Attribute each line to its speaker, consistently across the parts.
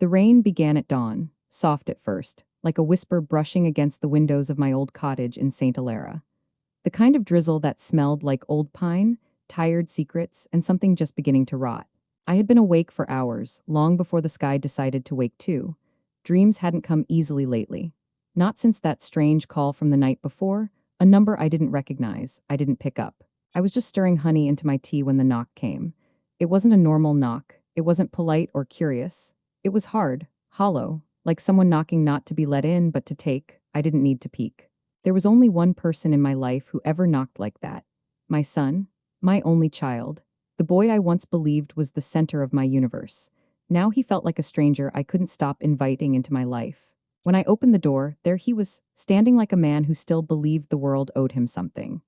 Speaker 1: The rain began at dawn, soft at first, like a whisper brushing against the windows of my old cottage in St. Hilaire. The kind of drizzle that smelled like old pine, tired secrets, and something just beginning to rot. I had been awake for hours, long before the sky decided to wake too. Dreams hadn't come easily lately. Not since that strange call from the night before, a number I didn't recognize, I didn't pick up. I was just stirring honey into my tea when the knock came. It wasn't a normal knock. It wasn't polite or curious. It was hard, hollow, like someone knocking not to be let in but to take. I didn't need to peek. There was only one person in my life who ever knocked like that. My son, my only child, the boy I once believed was the center of my universe. Now he felt like a stranger I couldn't stop inviting into my life. When I opened the door, there he was, standing like a man who still believed the world owed him something.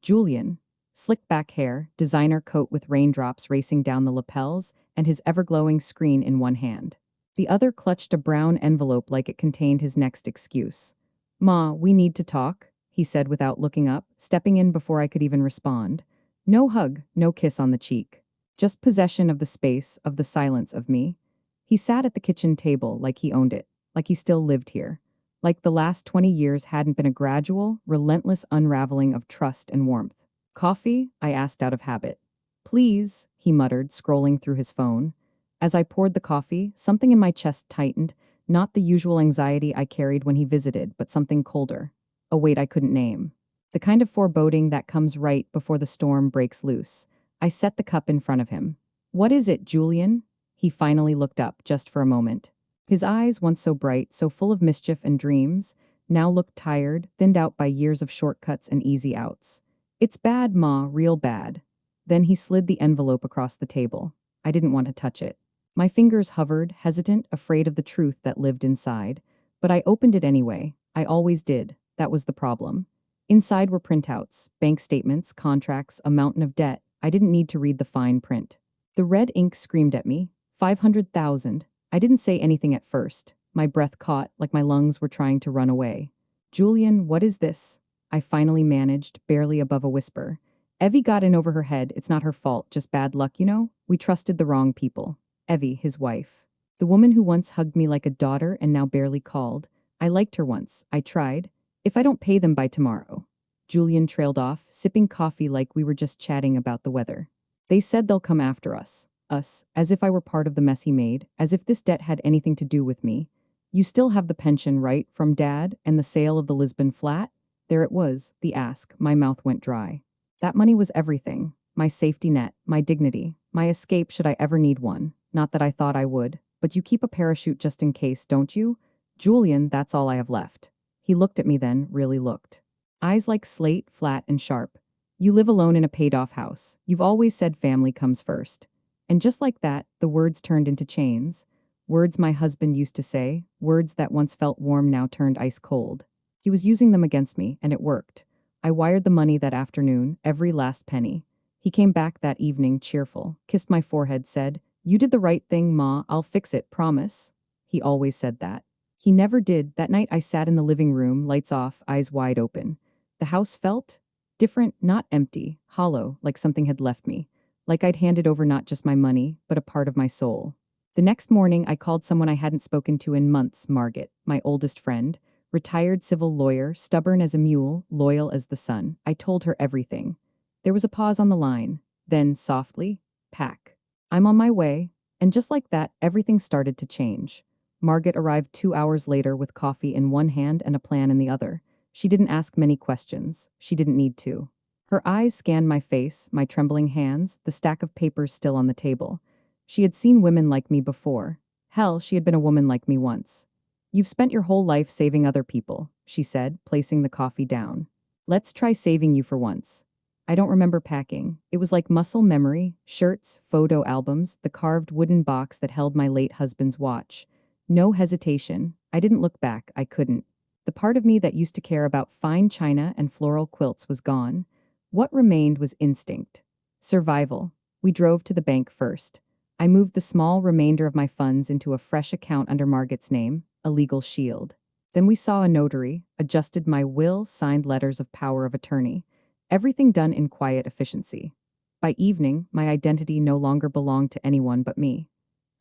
Speaker 1: Julian, slick back hair, designer coat with raindrops racing down the lapels, and his ever-glowing screen in one hand. The other clutched a brown envelope like it contained his next excuse. "Ma, we need to talk," he said without looking up, stepping in before I could even respond. No hug, no kiss on the cheek. Just possession of the space, of the silence of me. He sat at the kitchen table like he owned it, like he still lived here. Like the last 20 years hadn't been a gradual, relentless unraveling of trust and warmth. "Coffee?" I asked out of habit. "Please," he muttered, scrolling through his phone. As I poured the coffee, something in my chest tightened, not the usual anxiety I carried when he visited, but something colder. A weight I couldn't name. The kind of foreboding that comes right before the storm breaks loose. I set the cup in front of him. "What is it, Julian?" He finally looked up, just for a moment. His eyes, once so bright, so full of mischief and dreams, now looked tired, thinned out by years of shortcuts and easy outs. "It's bad, Ma, real bad." Then he slid the envelope across the table. I didn't want to touch it. My fingers hovered, hesitant, afraid of the truth that lived inside. But I opened it anyway. I always did. That was the problem. Inside were printouts, bank statements, contracts, a mountain of debt. I didn't need to read the fine print. The red ink screamed at me. 500,000. I didn't say anything at first. My breath caught, like my lungs were trying to run away. "Julian, what is this?" I finally managed, barely above a whisper. "Evie got in over her head. It's not her fault, just bad luck, you know? We trusted the wrong people." Evie, his wife. The woman who once hugged me like a daughter and now barely called. I liked her once. I tried. "If I don't pay them by tomorrow." Julian trailed off, sipping coffee like we were just chatting about the weather. "They said they'll come after us." Us, as if I were part of the mess he made, as if this debt had anything to do with me. "You still have the pension, right, from Dad, and the sale of the Lisbon flat?" There it was, the ask. My mouth went dry. That money was everything. My safety net, my dignity, my escape should I ever need one. Not that I thought I would. But you keep a parachute just in case, don't you? "Julian, that's all I have left." He looked at me then, really looked. Eyes like slate, flat and sharp. "You live alone in a paid-off house. You've always said family comes first." And just like that, the words turned into chains. Words my husband used to say, words that once felt warm now turned ice cold. He was using them against me, and it worked. I wired the money that afternoon, every last penny. He came back that evening, cheerful, kissed my forehead, said, "You did the right thing, Ma, I'll fix it, promise." He always said that. He never did. That night I sat in the living room, lights off, eyes wide open. The house felt different, not empty, hollow, like something had left me. Like I'd handed over not just my money, but a part of my soul. The next morning, I called someone I hadn't spoken to in months, Margaret, my oldest friend, retired civil lawyer, stubborn as a mule, loyal as the sun. I told her everything. There was a pause on the line. Then, softly, "Pack. I'm on my way." And just like that, everything started to change. Margaret arrived 2 hours later with coffee in one hand and a plan in the other. She didn't ask many questions. She didn't need to. Her eyes scanned my face, my trembling hands, the stack of papers still on the table. She had seen women like me before. Hell, she had been a woman like me once. "You've spent your whole life saving other people," she said, placing the coffee down. "Let's try saving you for once." I don't remember packing. It was like muscle memory, shirts, photo albums, the carved wooden box that held my late husband's watch. No hesitation. I didn't look back. I couldn't. The part of me that used to care about fine china and floral quilts was gone. What remained was instinct. Survival. We drove to the bank first. I moved the small remainder of my funds into a fresh account under Margaret's name, a legal shield. Then we saw a notary, adjusted my will, signed letters of power of attorney. Everything done in quiet efficiency. By evening, my identity no longer belonged to anyone but me.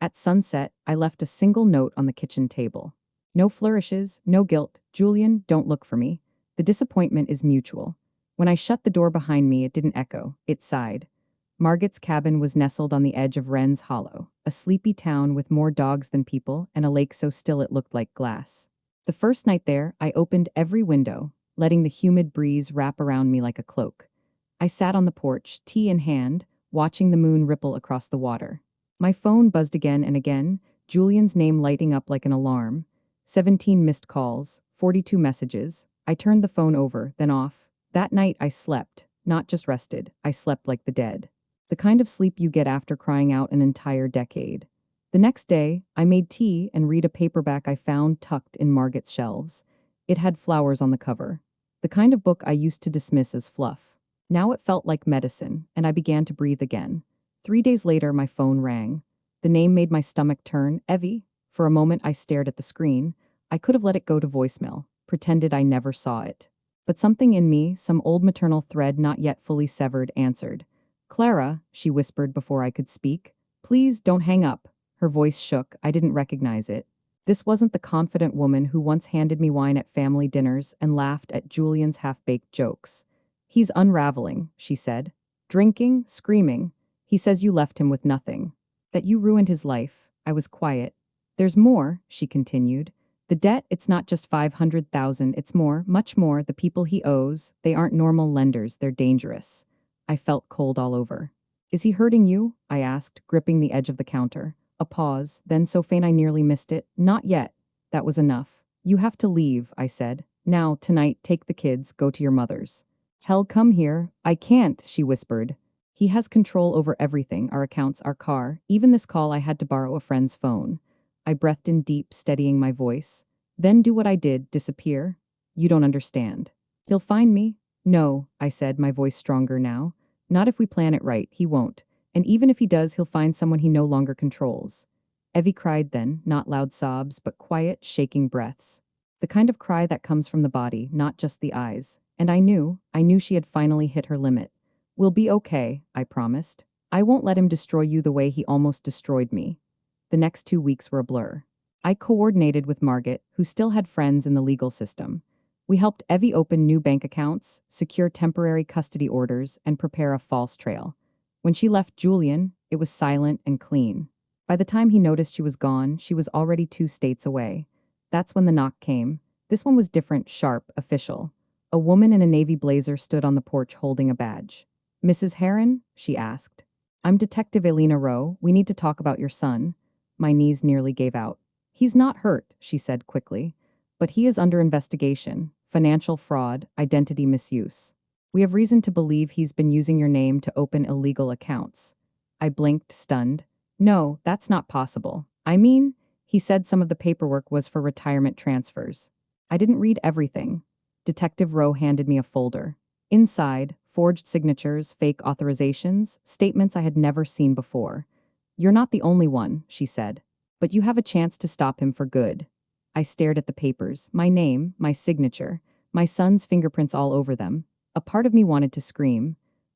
Speaker 1: At sunset, I left a single note on the kitchen table. No flourishes, no guilt. Julian, don't look for me. The disappointment is mutual. When I shut the door behind me, it didn't echo, it sighed. Margot's cabin was nestled on the edge of Wren's Hollow, a sleepy town with more dogs than people and a lake so still it looked like glass. The first night there, I opened every window, letting the humid breeze wrap around me like a cloak. I sat on the porch, tea in hand, watching the moon ripple across the water. My phone buzzed again and again, Julian's name lighting up like an alarm. 17 missed calls, 42 messages. I turned the phone over, then off. That night I slept, not just rested, I slept like the dead. The kind of sleep you get after crying out an entire decade. The next day, I made tea and read a paperback I found tucked in Margot's shelves. It had flowers on the cover. The kind of book I used to dismiss as fluff. Now it felt like medicine, and I began to breathe again. 3 days later, my phone rang. The name made my stomach turn. Evie. For a moment, I stared at the screen. I could have let it go to voicemail, pretended I never saw it. But something in me, some old maternal thread not yet fully severed, answered. Clara, she whispered before I could speak. Please don't hang up. Her voice shook. I didn't recognize it. This wasn't the confident woman who once handed me wine at family dinners and laughed at Julian's half-baked jokes. He's unraveling, she said. Drinking, screaming. He says you left him with nothing. That you ruined his life. I was quiet. There's more, she continued. The debt, it's not just 500,000, it's more, much more. The people he owes, they aren't normal lenders, they're dangerous. I felt cold all over. Is he hurting you? I asked, gripping the edge of the counter. A pause, then so faint I nearly missed it. Not yet. That was enough. You have to leave, I said. Now, tonight, take the kids, go to your mother's. Hell, come here. I can't, she whispered. He has control over everything, our accounts, our car. Even this call, I had to borrow a friend's phone. I breathed in deep, steadying my voice. Then do what I did, disappear. You don't understand. He'll find me? No, I said, my voice stronger now. Not if we plan it right, he won't. And even if he does, he'll find someone he no longer controls. Evie cried then, not loud sobs, but quiet, shaking breaths. The kind of cry that comes from the body, not just the eyes. And I knew she had finally hit her limit. We'll be okay, I promised. I won't let him destroy you the way he almost destroyed me. The next 2 weeks were a blur. I coordinated with Margot, who still had friends in the legal system. We helped Evie open new bank accounts, secure temporary custody orders, and prepare a false trail. When she left Julian, it was silent and clean. By the time he noticed she was gone, she was already 2 states away. That's when the knock came. This one was different, sharp, official. A woman in a navy blazer stood on the porch holding a badge. Mrs. Heron? She asked. I'm Detective Elena Rowe. We need to talk about your son. My knees nearly gave out. He's not hurt, she said quickly. But he is under investigation. Financial fraud, identity misuse. We have reason to believe he's been using your name to open illegal accounts. I blinked, stunned. No, that's not possible. I mean, he said some of the paperwork was for retirement transfers. I didn't read everything. Detective Rowe handed me a folder. Inside, forged signatures, fake authorizations, statements I had never seen before. You're not the only one, she said. But you have a chance to stop him for good. I stared at the papers, my name, my signature, my son's fingerprints all over them. A part of me wanted to scream.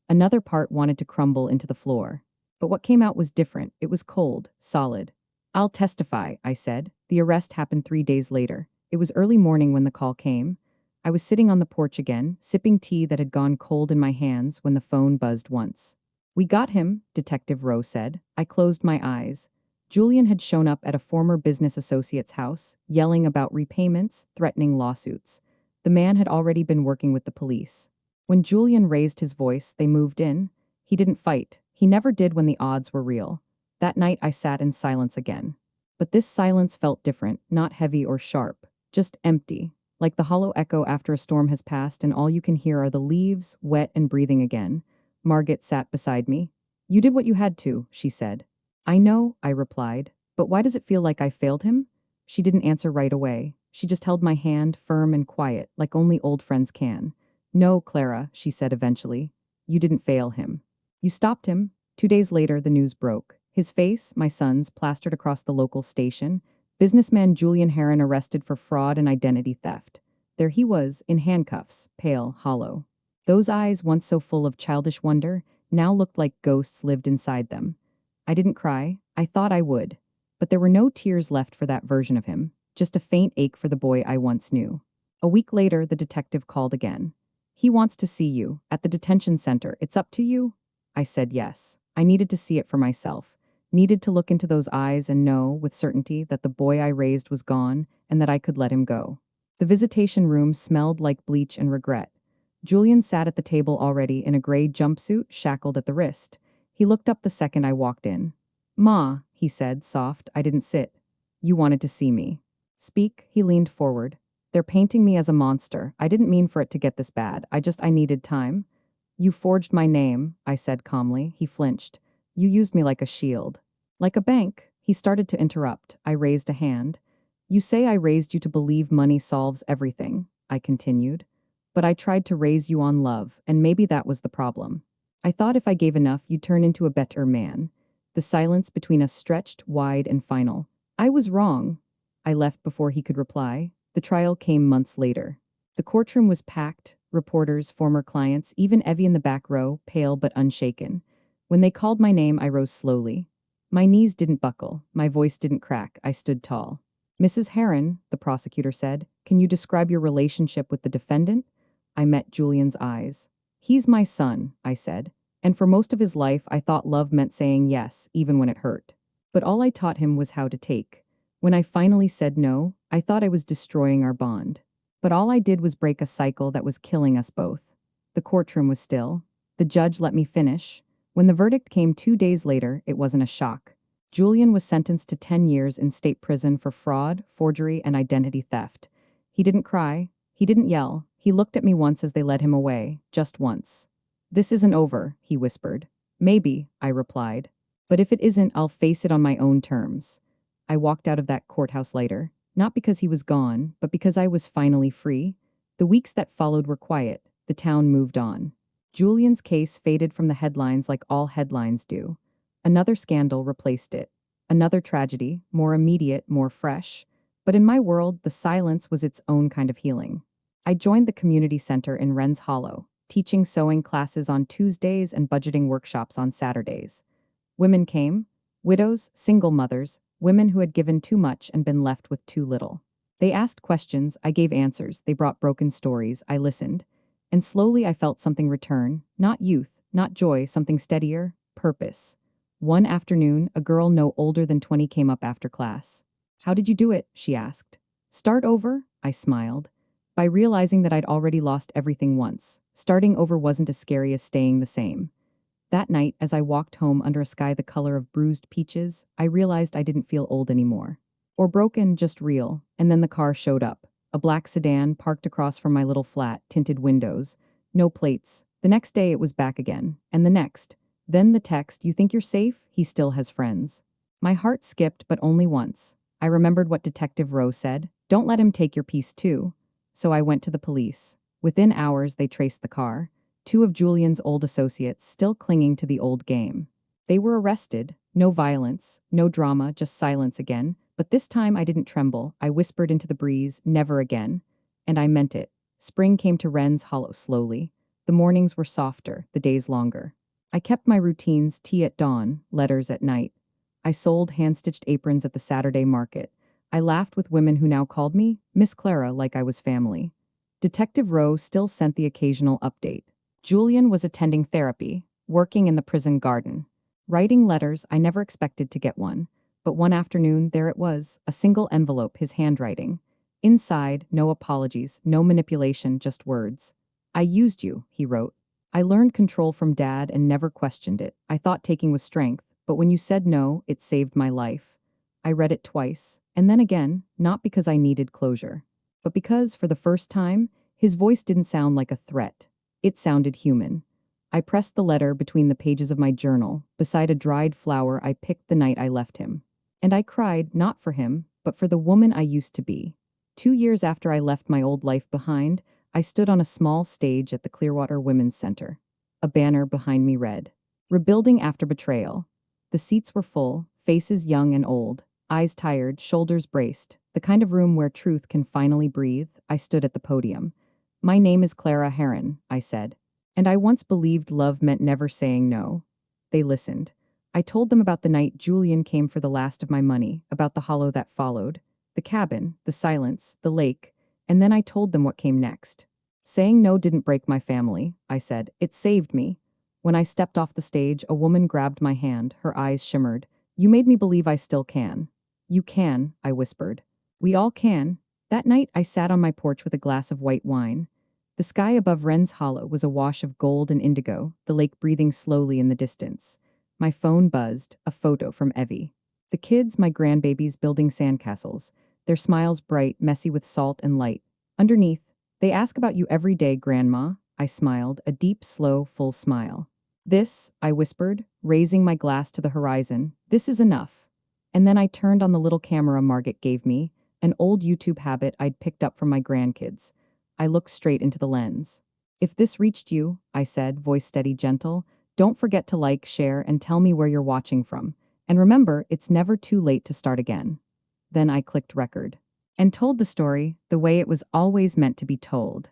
Speaker 1: Another part wanted to crumble into the floor. But what came out was different. It was cold, solid. I'll testify, I said. The arrest happened 3 days later. It was early morning when the call came. I was sitting on the porch again, sipping tea that had gone cold in my hands when the phone buzzed once. We got him, Detective Rowe said. I closed my eyes. Julian had shown up at a former business associate's house, yelling about repayments, threatening lawsuits. The man had already been working with the police. When Julian raised his voice, they moved in. He didn't fight. He never did when the odds were real. That night I sat in silence again. But this silence felt different, not heavy or sharp, just empty, like the hollow echo after a storm has passed and all you can hear are the leaves, wet and breathing again. Margot sat beside me. You did what you had to, she said. I know, I replied, but why does it feel like I failed him? She didn't answer right away. She just held my hand, firm and quiet, like only old friends can. No, Clara, she said eventually. You didn't fail him. You stopped him. 2 days later, the news broke. His face, my son's, plastered across the local station. Businessman Julian Heron arrested for fraud and identity theft. There he was, in handcuffs, pale, hollow. Those eyes, once so full of childish wonder, now looked like ghosts lived inside them. I didn't cry. I thought I would. But there were no tears left for that version of him, just a faint ache for the boy I once knew. A week later, the detective called again. He wants to see you, at the detention center. It's up to you? I said yes. I needed to see it for myself. Needed to look into those eyes and know, with certainty, that the boy I raised was gone and that I could let him go. The visitation room smelled like bleach and regret. Julian sat at the table already in a gray jumpsuit, shackled at the wrist. He looked up the second I walked in. "Ma," he said, soft. I didn't sit. "You wanted to see me." "Speak," he leaned forward. "They're painting me as a monster. I didn't mean for it to get this bad. I needed time." "You forged my name," I said calmly. He flinched. "You used me like a shield." "Like a bank." He started to interrupt. I raised a hand. "You say I raised you to believe money solves everything," I continued. "But I tried to raise you on love, and maybe that was the problem. I thought if I gave enough, you'd turn into a better man." The silence between us stretched, wide and final. I was wrong. I left before he could reply. The trial came months later. The courtroom was packed, reporters, former clients, even Evie in the back row, pale but unshaken. When they called my name, I rose slowly. My knees didn't buckle, my voice didn't crack, I stood tall. "Mrs. Heron," the prosecutor said, "can you describe your relationship with the defendant?" I met Julian's eyes. "He's my son," I said. And for most of his life, I thought love meant saying yes, even when it hurt. But all I taught him was how to take. When I finally said no, I thought I was destroying our bond. But all I did was break a cycle that was killing us both. The courtroom was still. The judge let me finish. When the verdict came 2 days later, it wasn't a shock. Julian was sentenced to 10 years in state prison for fraud, forgery, and identity theft. He didn't cry. He didn't yell. He looked at me once as they led him away, just once. "This isn't over," he whispered. "Maybe," I replied. "But if it isn't, I'll face it on my own terms." I walked out of that courthouse later, not because he was gone, but because I was finally free. The weeks that followed were quiet. The town moved on. Julian's case faded from the headlines like all headlines do. Another scandal replaced it. Another tragedy, more immediate, more fresh. But in my world, the silence was its own kind of healing. I joined the community center in Wren's Hollow, teaching sewing classes on Tuesdays and budgeting workshops on Saturdays. Women came, widows, single mothers, women who had given too much and been left with too little. They asked questions, I gave answers, they brought broken stories, I listened. And slowly I felt something return, not youth, not joy, something steadier, purpose. One afternoon, a girl no older than 20 came up after class. "How did you do it?" she asked. "Start over?" I smiled. By realizing that I'd already lost everything once, starting over wasn't as scary as staying the same. That night, as I walked home under a sky the color of bruised peaches, I realized I didn't feel old anymore. Or broken, just real. And then the car showed up. A black sedan parked across from my little flat, tinted windows. No plates. The next day it was back again. And the next. Then the text, "You think you're safe? He still has friends." My heart skipped, but only once. I remembered what Detective Rowe said. "Don't let him take your peace too." So I went to the police. Within hours, they traced the car. 2 of Julian's old associates still clinging to the old game. They were arrested. No violence, no drama, just silence again. But this time I didn't tremble. I whispered into the breeze, "Never again." And I meant it. Spring came to Wren's Hollow slowly. The mornings were softer, the days longer. I kept my routines, tea at dawn, letters at night. I sold hand-stitched aprons at the Saturday market. I laughed with women who now called me Miss Clara like I was family. Detective Rowe still sent the occasional update. Julian was attending therapy, working in the prison garden. Writing letters, I never expected to get one. But one afternoon, there it was, a single envelope, his handwriting. Inside, no apologies, no manipulation, just words. "I used you," he wrote. "I learned control from Dad and never questioned it. I thought taking was strength, but when you said no, it saved my life." I read it twice, and then again, not because I needed closure, but because, for the first time, his voice didn't sound like a threat. It sounded human. I pressed the letter between the pages of my journal, beside a dried flower I picked the night I left him. And I cried, not for him, but for the woman I used to be. 2 years after I left my old life behind, I stood on a small stage at the Clearwater Women's Center. A banner behind me read, "Rebuilding After Betrayal." The seats were full, faces young and old, eyes tired, shoulders braced, the kind of room where truth can finally breathe. I stood at the podium. "My name is Clara Heron," I said. "And I once believed love meant never saying no." They listened. I told them about the night Julian came for the last of my money, about the hollow that followed, the cabin, the silence, the lake, and then I told them what came next. Saying no didn't break my family, I said. It saved me. When I stepped off the stage, a woman grabbed my hand, her eyes shimmered. You made me believe I still can. You can, I whispered. We all can. That night, I sat on my porch with a glass of white wine. The sky above Wren's Hollow was a wash of gold and indigo, the lake breathing slowly in the distance. My phone buzzed, a photo from Evie. The kids, my grandbabies, building sandcastles, their smiles bright, messy with salt and light. Underneath, they ask about you every day, Grandma. I smiled, a deep, slow, full smile. This, I whispered, raising my glass to the horizon, this is enough. And then I turned on the little camera Margaret gave me, an old YouTube habit I'd picked up from my grandkids. I looked straight into the lens. If this reached you, I said, voice steady, gentle, don't forget to like, share, and tell me where you're watching from. And remember, it's never too late to start again. Then I clicked record and told the story the way it was always meant to be told.